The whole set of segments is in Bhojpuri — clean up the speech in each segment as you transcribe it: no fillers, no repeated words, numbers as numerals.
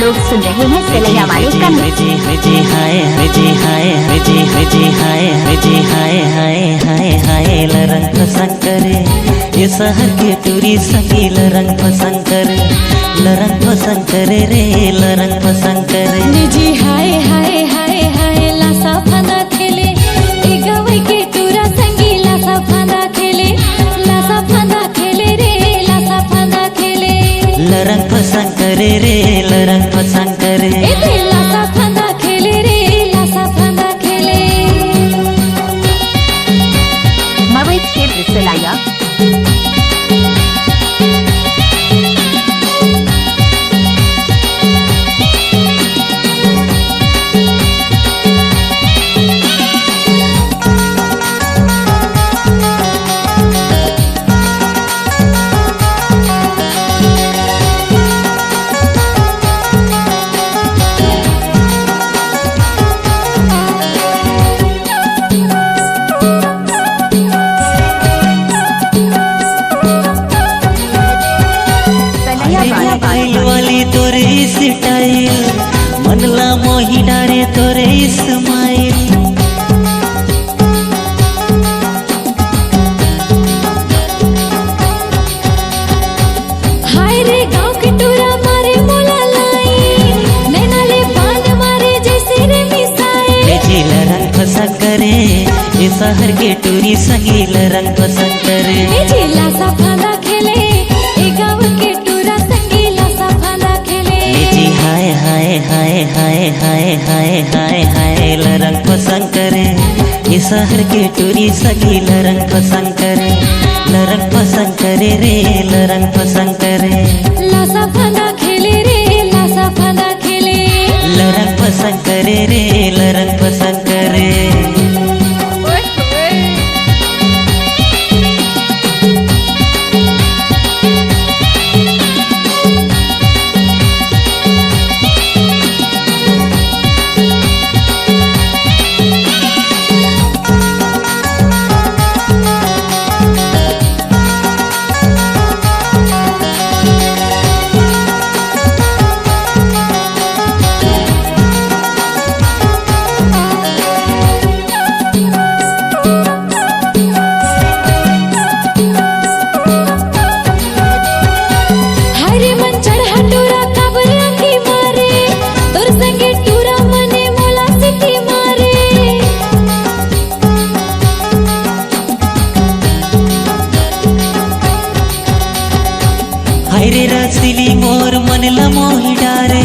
लोग सुन रहे हैं सलैया वाले का रंग पसंद करे ये शहर के टूरी संगील रंग पसंद करे रंग पसंद करे रे रंग पसंद करे जी हाय हाय हाय हाय लासा फांदा खेले ए गवई के टूरा संगी लासा फांदा खेले रे लासा फांदा खेले रंग पसंद करे रे रंग पसंद करे ए लासा फांदा खेले रे लासा फांदा खेले मवई क्षेत्र सलैया वाली तोरे स्टाइल मनला मोही डारे तोरे स्माइल हाय रे गांव के टूरा मारे मोला लाई नैनाले बांध मारे जैसे रे मिसाइल झील रंग पसंद करे ये शहर के टूरी संगील रंग पसंद करे जी लासा फांदा खेले ए गांव के टूरा संगी लासा फांदा खेले जी हाय हाय हाय हाय हाय हाय हाय हाय रंग पसंद करे ये शहर के टूरी संगील रंग पसंद करे रंग पसंद करे रे रंग पसंद करे लासा फांदा खेले रे लासा फांदा खेले रंग पसंद करे रे रंग पसंद करे हरे मन चढ़ा टूरा काबर आंखी मारे तोर संगे टूरा मने मोला सिटी मारे हरे रसीली मोर मन मोही डारे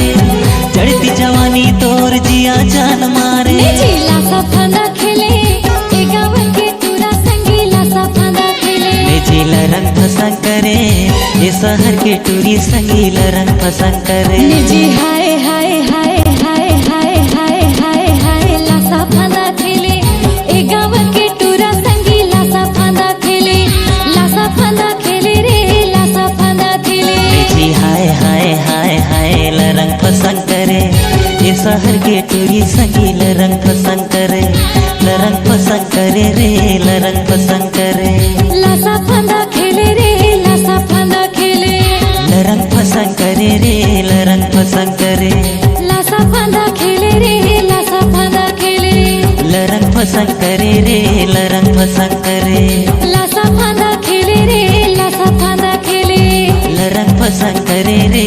चढ़ती जवानी तोर जिया जान मारे जी लासा फांदा खेले ए गांव के टूरा संगी लासा फांदा खेले झील रंग पसंद करे ये शहर के टूरी संगील रंग पसंद करे जी हाय हाय हाय हाय हाय हाय हाय हाय लासा फांदा खेले ए गांव के टूरा संगी लासा फांदा खेले रे लासा फांदा खेले जी हाय हाय हाय हाय रंग पसंद करे ये शहर के टूरी संगील रंग पसंद करे रंग पसंद करे रे रंग पसंद करे लासा फांदा खेले रे लासा फांदा खेले रंग पसंद करे रे रंग पसंद करे लासा फांदा खेले रे लासा फांदा खेले रंग पसंद करे रे रंग पसंद करे लासा फांदा खेले रे लासा फांदा खेले रंग पसंद करे रे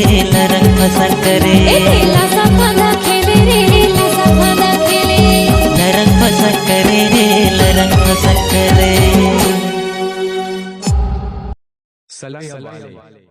रंग पसंद करे लासा फांदा खेले रे लासा फांदा खेले रंग पसंद करे रे रंग पसंद करे सलैया वाले।